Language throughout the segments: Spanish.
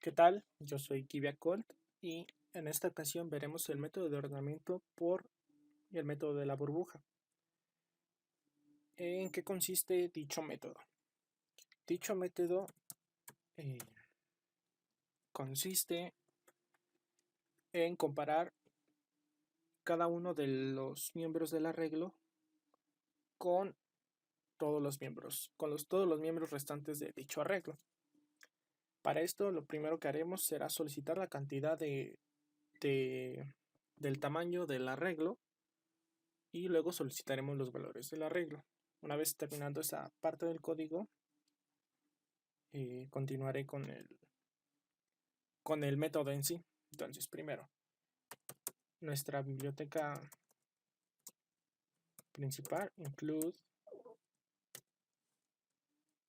¿Qué tal? Yo soy Kiviacolt y en esta ocasión veremos el método de ordenamiento por y el método de la burbuja. ¿En qué consiste dicho método? Dicho método eh, consiste en comparar cada uno de los miembros del arreglo con todos los miembros, todos los miembros restantes de dicho arreglo. Para esto, lo primero que haremos será solicitar la cantidad del tamaño del arreglo y luego solicitaremos los valores del arreglo. Una vez terminando esa parte del código, continuaré con el método en sí. Entonces, primero, nuestra biblioteca principal include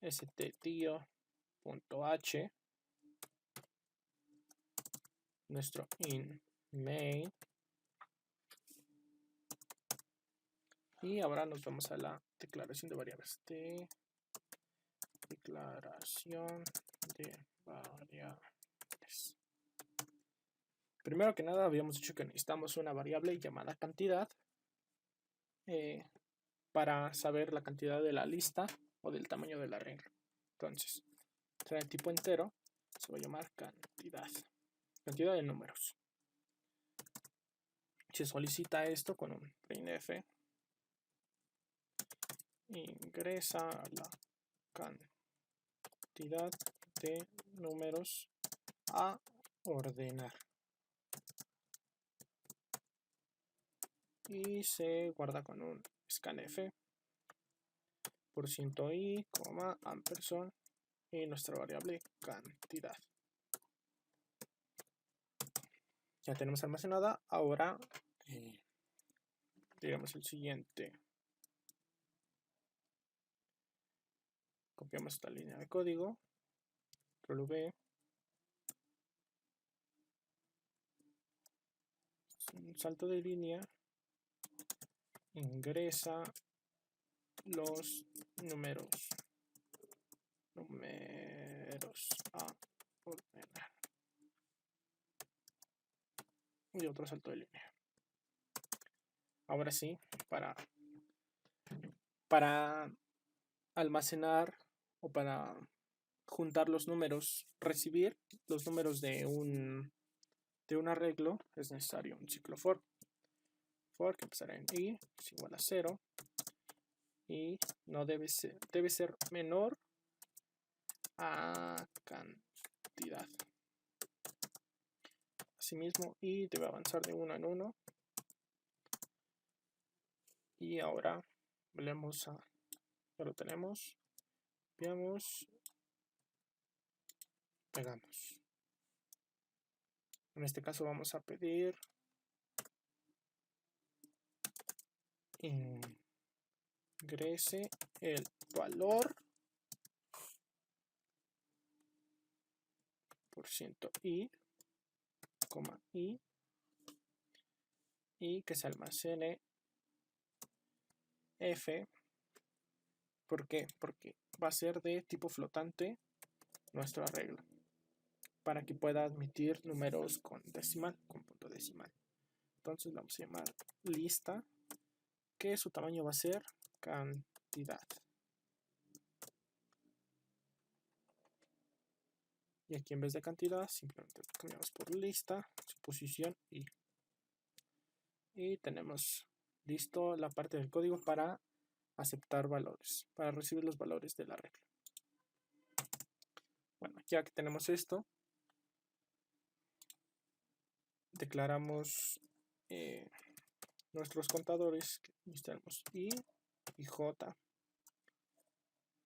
stdio.h, nuestro in main, y ahora nos vamos a la declaración de variables. Declaración de variables. Primero que nada, habíamos dicho que necesitamos una variable llamada cantidad para saber la cantidad de la lista o del tamaño del arreglo. Entonces, será el tipo entero, se va a llamar cantidad de números. Se solicita esto con un printf, ingresa la cantidad de números a ordenar y se guarda con un scanf %i, ampersand y nuestra variable cantidad. Ya tenemos almacenada. Ahora digamos el siguiente. Copiamos esta línea de código, control V, un salto de línea, ingresa los números a ordenar y otro salto de línea. Ahora sí, para almacenar o para juntar los números, recibir los números de un arreglo, es necesario un ciclo for que empezará en i es igual a 0 y no debe ser menor a cantidad. Asimismo, i debe avanzar de 1 en 1. Y ahora volvemos ya lo tenemos, copiamos, pegamos. En este caso vamos a pedir ingrese el valor %i, y que se almacene f. ¿Por qué? Porque va a ser de tipo flotante nuestro arreglo, para que pueda admitir números con punto decimal. Entonces vamos a llamar lista, que su tamaño va a ser cantidad. Y aquí en vez de cantidad simplemente lo cambiamos por lista, su posición y tenemos listo la parte del código para aceptar valores, para recibir los valores del arreglo. Bueno, ya que tenemos esto, declaramos nuestros contadores, que necesitamos i y j,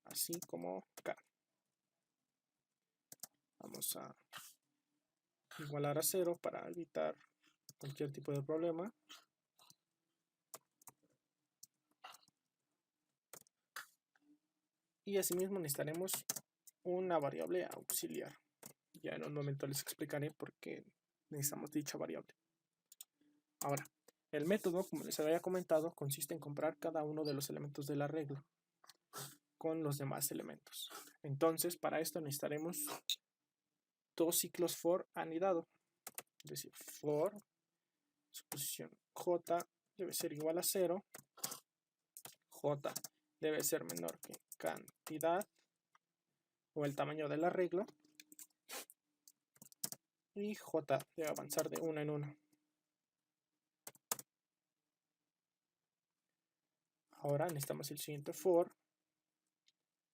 así como k. Vamos a igualar a 0 para evitar cualquier tipo de problema. Y asimismo necesitaremos una variable auxiliar. Ya en un momento les explicaré por qué necesitamos dicha variable. Ahora, el método, como les había comentado, consiste en comparar cada uno de los elementos del arreglo con los demás elementos. Entonces, para esto necesitaremos dos ciclos for anidado. Es decir, for su posición j debe ser igual a 0. J debe ser menor que cantidad o el tamaño del arreglo. Y j debe avanzar de 1 en 1. Ahora necesitamos el siguiente for,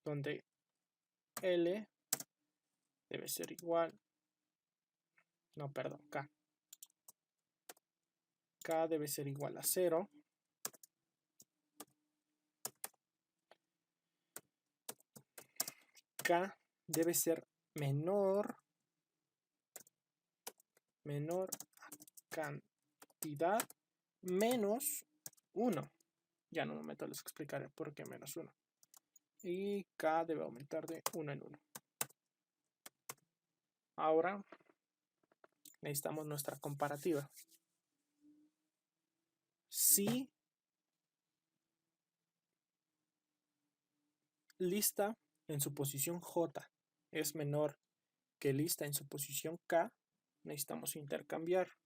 donde L debe ser igual, no, perdón, K. K debe ser igual a 0. K debe ser menor a cantidad menos 1. Ya en un momento les explicaré por qué menos 1. Y K debe aumentar de 1 en 1. Ahora necesitamos nuestra comparativa. Si lista en su posición J es menor que lista en su posición K, necesitamos intercambiar.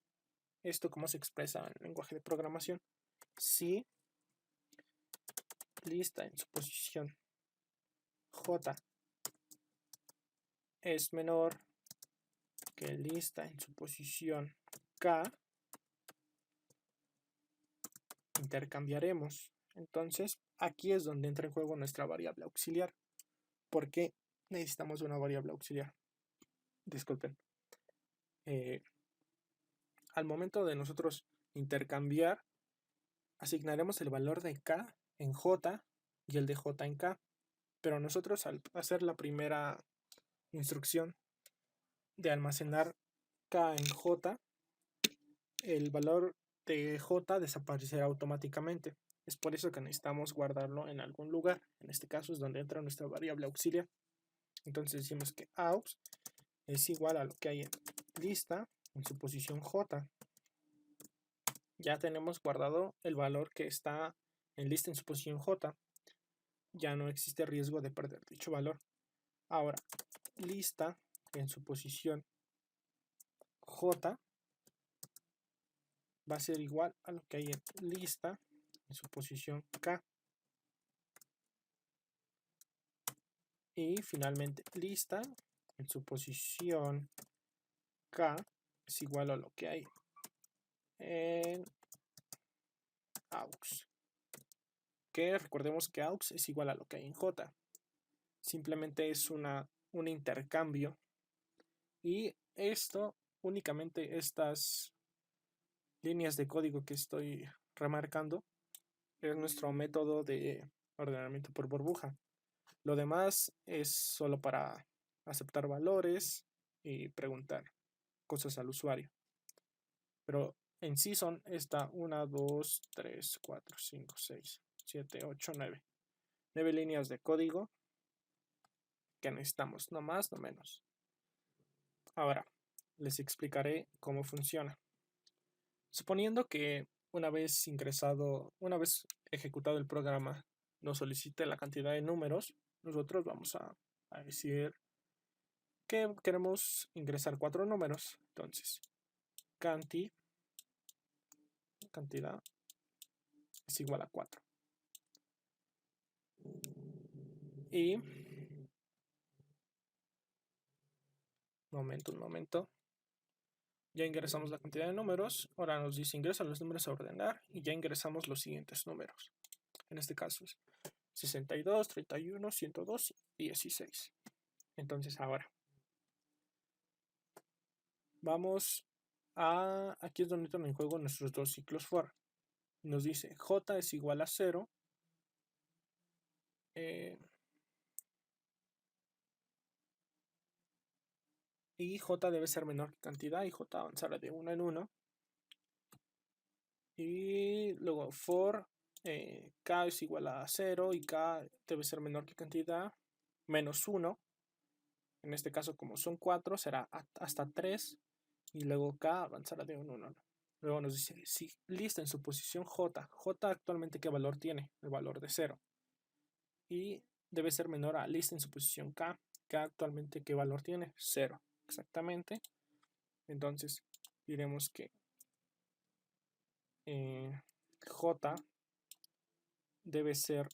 ¿Esto cómo se expresa en el lenguaje de programación? Si lista en su posición J es menor que lista en su posición K, intercambiaremos. Entonces, aquí es donde entra en juego nuestra variable auxiliar. ¿Por qué necesitamos una variable auxiliar? Disculpen. Al momento de nosotros intercambiar, asignaremos el valor de K en J y el de J en K. Pero nosotros, al hacer la primera instrucción de almacenar K en J, el valor de J desaparecerá automáticamente. Es por eso que necesitamos guardarlo en algún lugar. En este caso es donde entra nuestra variable auxiliar. Entonces decimos que aux es igual a lo que hay en lista en su posición J. Ya tenemos guardado el valor que está en lista en su posición J. Ya no existe riesgo de perder dicho valor. Ahora, lista en su posición J va a ser igual a lo que hay en lista en su posición K. Y finalmente lista en su posición K es igual a lo que hay en aux. Que recordemos que aux es igual a lo que hay en J. Simplemente es un intercambio. Y esto, únicamente estas líneas de código que estoy remarcando, es nuestro método de ordenamiento por burbuja. Lo demás es solo para aceptar valores y preguntar cosas al usuario. Pero en sí son esta 1, 2, 3, 4, 5, 6, 7, 8, 9. 9 líneas de código que necesitamos, no más, no menos. Ahora, les explicaré cómo funciona. Suponiendo que una vez ejecutado el programa, nos solicite la cantidad de números, nosotros vamos a decir que queremos ingresar 4 números. Entonces, cantidad es igual a 4. Y un momento. Ya ingresamos la cantidad de números. Ahora nos dice ingresa los números a ordenar y ya ingresamos los siguientes números. En este caso es 62, 31, 102 y 16. Entonces ahora vamos a... Aquí es donde entran en juego nuestros dos ciclos for. Nos dice j es igual a 0. Y j debe ser menor que cantidad y j avanzará de 1 en 1. Y luego for k es igual a 0 y k debe ser menor que cantidad menos 1. En este caso, como son 4, será hasta 3. Y luego k avanzará de 1 en 1. Luego nos dice si lista en su posición j. J actualmente ¿qué valor tiene? El valor de 0. Y debe ser menor a lista en su posición k. K actualmente ¿qué valor tiene? 0. exactamente. Entonces diremos que J debe ser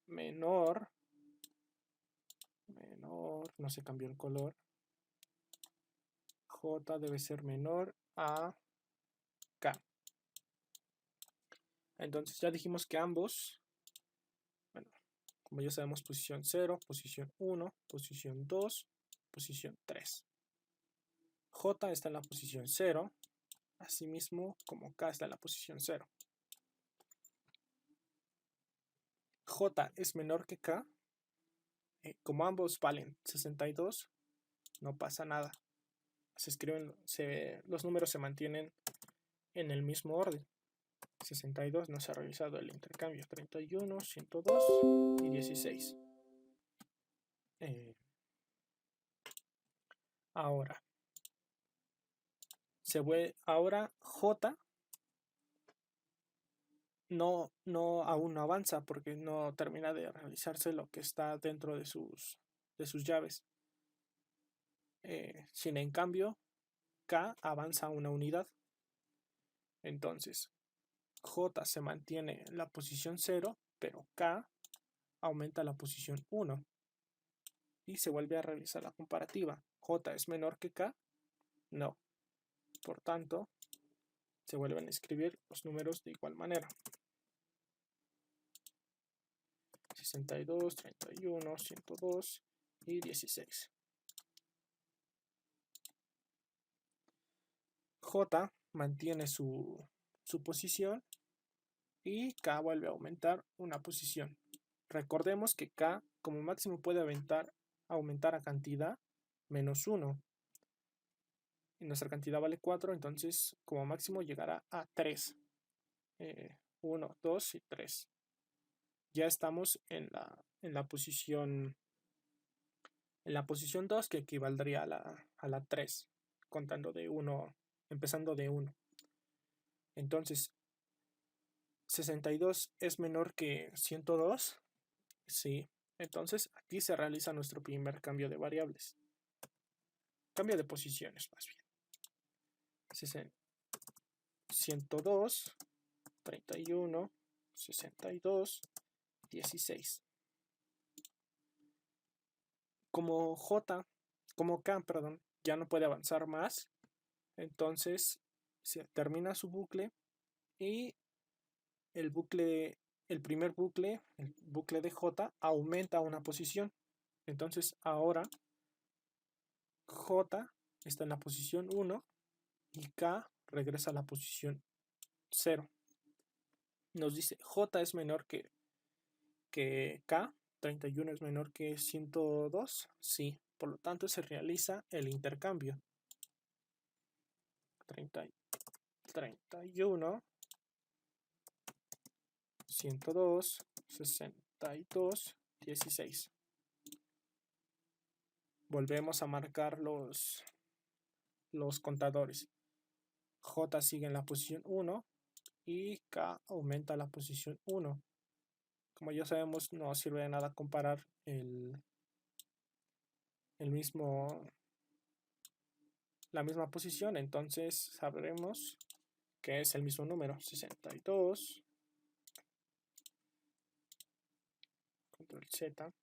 menor, no se cambió el color, J debe ser menor a K. Entonces ya dijimos que ambos, bueno, como ya sabemos, posición 0, posición 1, posición 2, posición 3. J está en la posición 0, asimismo como K está en la posición 0. J es menor que K, como ambos valen 62, no pasa nada. Se escriben, los números se mantienen en el mismo orden. 62 no se ha realizado el intercambio. 31, 102 y 16. Ahora J aún no avanza porque no termina de realizarse lo que está dentro de sus llaves. Sin en cambio, K avanza una unidad. Entonces, J se mantiene en la posición 0, pero K aumenta la posición 1. Y se vuelve a realizar la comparativa. ¿J es menor que K? No. Por tanto, se vuelven a escribir los números de igual manera. 62, 31, 102 y 16. J mantiene su posición y K vuelve a aumentar una posición. Recordemos que K como máximo puede aumentar a cantidad menos 1. Y nuestra cantidad vale 4, entonces como máximo llegará a 3. 1, 2 y 3. Ya estamos en la posición 2, que equivaldría a la 3, contando de 1, empezando de 1. Entonces, 62 es menor que 102. Sí. Entonces, aquí se realiza nuestro primer cambio de variables. Cambio de posiciones, más bien. 102, 31, 62, 16. Como K, ya no puede avanzar más, entonces se termina su bucle y el primer bucle, el bucle de J, aumenta una posición. Entonces ahora J está en la posición 1 y K regresa a la posición 0. Nos dice J es menor que K, 31 es menor que 102, sí, por lo tanto se realiza el intercambio. 31, 102, 62, 16. Volvemos a marcar los contadores. J sigue en la posición 1 y K aumenta la posición 1. Como ya sabemos, no sirve de nada comparar la misma posición, entonces sabremos que es el mismo número. 62, control Z,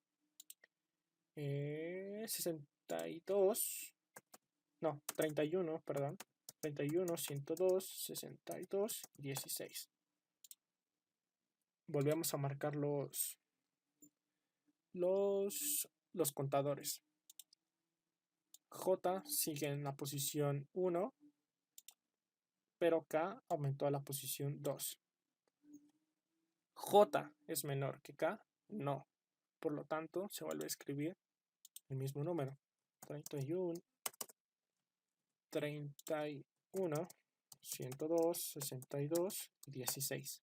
62, no, 31, perdón, 31, 102, 62, 16. Volvemos a marcar los contadores. J sigue en la posición 1, pero K aumentó a la posición 2. J es menor que K, no. Por lo tanto, se vuelve a escribir el mismo número. 31, 31, 102, 62, 16.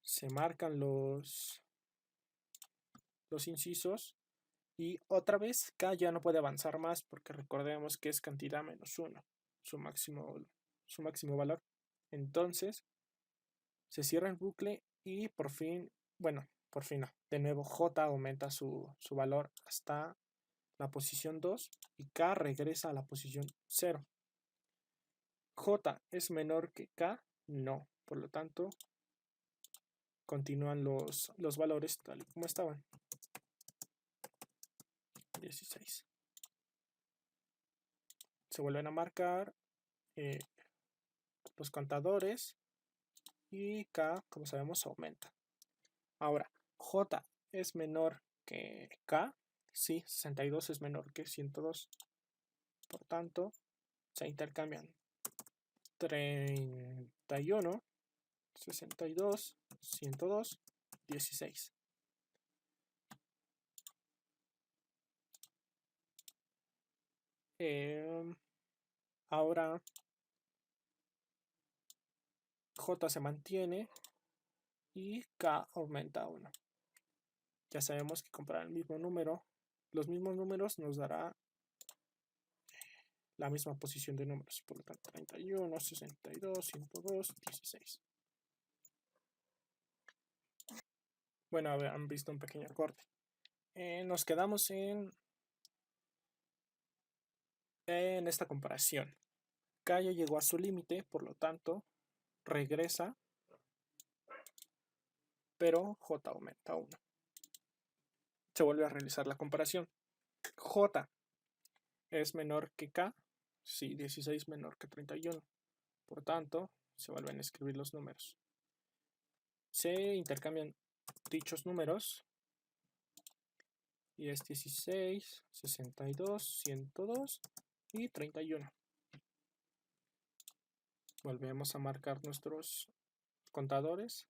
Se marcan los incisos y otra vez K ya no puede avanzar más porque recordemos que es cantidad menos 1, su máximo valor. Entonces se cierra el bucle y por fin no, de nuevo J aumenta su valor hasta la posición 2 y K regresa a la posición 0. J es menor que K, no. Por lo tanto, continúan los valores tal y como estaban. 16. Se vuelven a marcar los contadores y K, como sabemos, aumenta. Ahora, J es menor que K. Sí, 62 es menor que 102. Por tanto, se intercambian 31, 62, 102, 16. Ahora J se mantiene y K aumenta 1. Ya sabemos que comprar el mismo número, los mismos números nos dará la misma posición de números. Por lo tanto, 31, 62, 102, 16. Bueno, han visto un pequeño corte. Nos quedamos en esta comparación. K ya llegó a su límite, por lo tanto, regresa, pero J aumenta 1. Se vuelve a realizar la comparación. J es menor que K. Sí, 16 menor que 31. Por tanto, se vuelven a escribir los números. Se intercambian dichos números y es 16, 62, 102 y 31. Volvemos a marcar nuestros contadores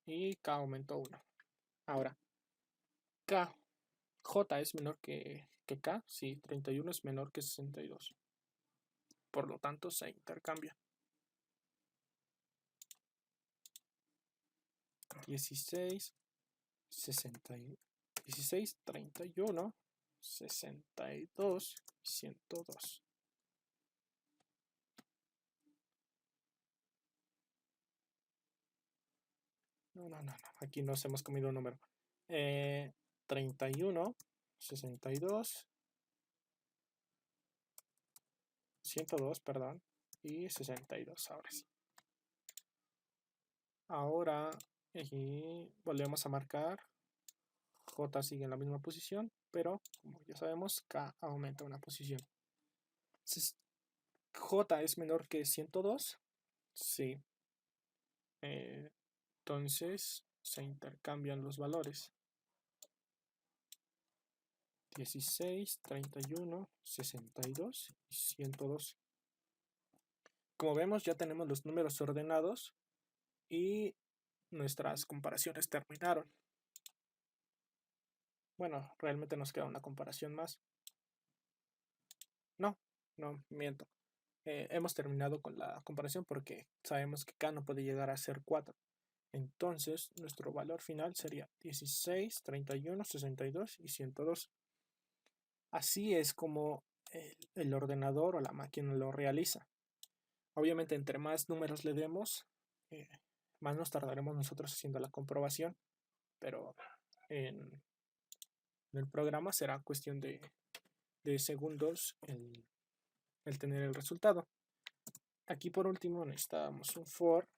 y K aumentó 1. Ahora, J es menor que K, sí, 31 es menor que 62. Por lo tanto, se intercambia. 16, 31, 62 y 102. No, aquí nos hemos comido un número. 31, 62, 102, perdón, y 62 ahora sí. Ahora volvemos a marcar. J sigue en la misma posición, pero como ya sabemos, K aumenta una posición. J es menor que 102. Sí. Entonces se intercambian los valores. 16, 31, 62 y 102. Como vemos, ya tenemos los números ordenados y nuestras comparaciones terminaron. Bueno, realmente nos queda una comparación más. No, miento. Hemos terminado con la comparación porque sabemos que K no puede llegar a ser 4. Entonces, nuestro valor final sería 16, 31, 62 y 102. Así es como el ordenador o la máquina lo realiza. Obviamente, entre más números le demos, más nos tardaremos nosotros haciendo la comprobación, pero en el programa será cuestión de segundos el tener el resultado. Aquí por último necesitamos un for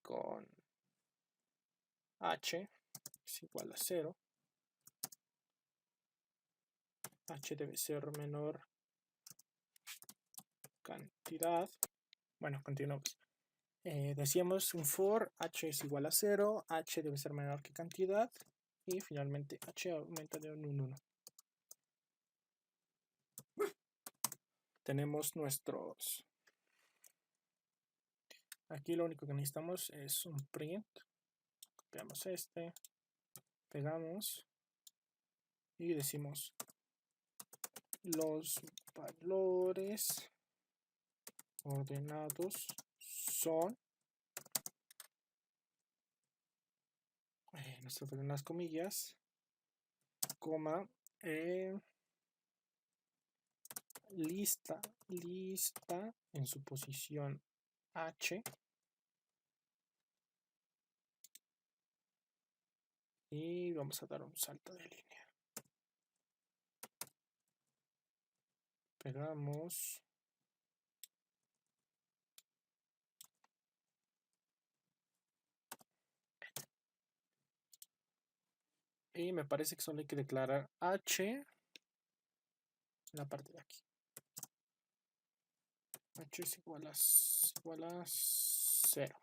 con h es igual a 0. H debe ser menor cantidad. Bueno, continuamos. Decíamos un for, h es igual a 0, h debe ser menor que cantidad y finalmente h aumenta de un 1. Tenemos nuestros... Aquí lo único que necesitamos es un print. Copiamos este, pegamos y decimos los valores ordenados son, nuestro en las comillas, coma, lista en su posición h y vamos a dar un salto de línea. Pegamos. Y me parece que solo hay que declarar h en la parte de aquí. H es igual a 0.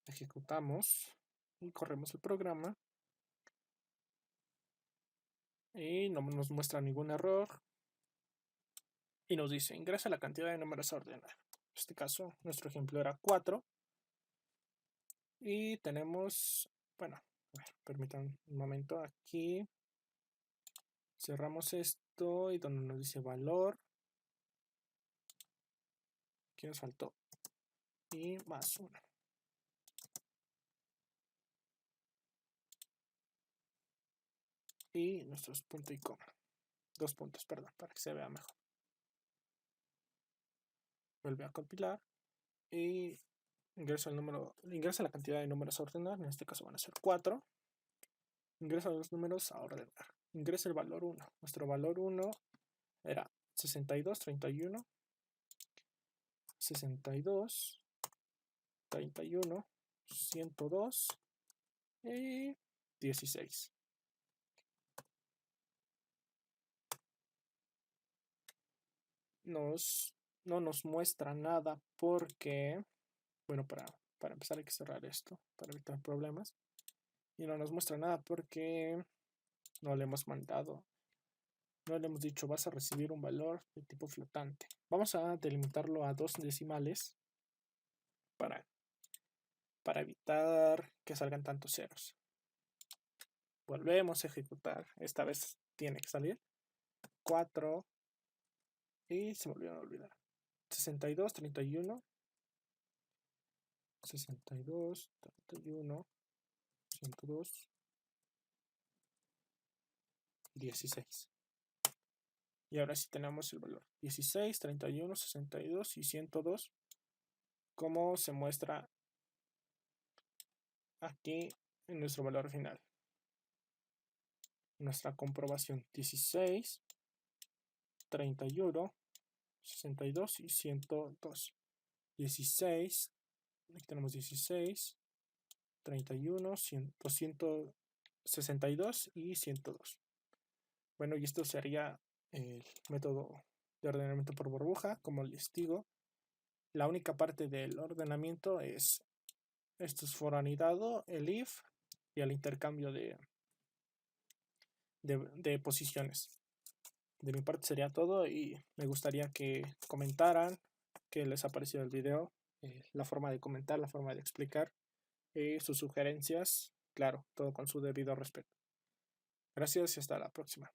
Ejecutamos y corremos el programa. Y no nos muestra ningún error. Y nos dice, ingresa la cantidad de números a ordenar. En este caso, nuestro ejemplo era 4. Y tenemos, bueno, a ver, permítanme un momento aquí. Cerramos esto y donde nos dice valor. Aquí nos faltó. Y más 1. Y nuestros punto y coma. 2 puntos, perdón, para que se vea mejor. Vuelve a compilar. Y ingresa la cantidad de números a ordenar. En este caso van a ser 4. Ingresa los números a ordenar. Ingresa el valor 1. Nuestro valor 1 era 62, 31, 62, 31, 102 y 16. No nos muestra nada porque, bueno, para empezar hay que cerrar esto para evitar problemas. Y no nos muestra nada porque no le hemos mandado, no le hemos dicho vas a recibir un valor de tipo flotante. Vamos a delimitarlo a 2 decimales para evitar que salgan tantos ceros. Volvemos a ejecutar. Esta vez tiene que salir 4 y se me olvidó olvidar. 62, 31, 62, 31, 102, 16. Y ahora sí tenemos el valor 16, 31, 62 y 102, como se muestra aquí en nuestro valor final. Nuestra comprobación 16, 31, 62 y 102. 16, aquí tenemos 16, 31, 100, 262 y 102. Bueno, y esto sería el método de ordenamiento por burbuja. Como les digo, la única parte del ordenamiento es esto es for anidado, el if y el intercambio de posiciones. De mi parte sería todo y me gustaría que comentaran qué les ha parecido el video, la forma de comentar, la forma de explicar, sus sugerencias, claro, todo con su debido respeto. Gracias y hasta la próxima.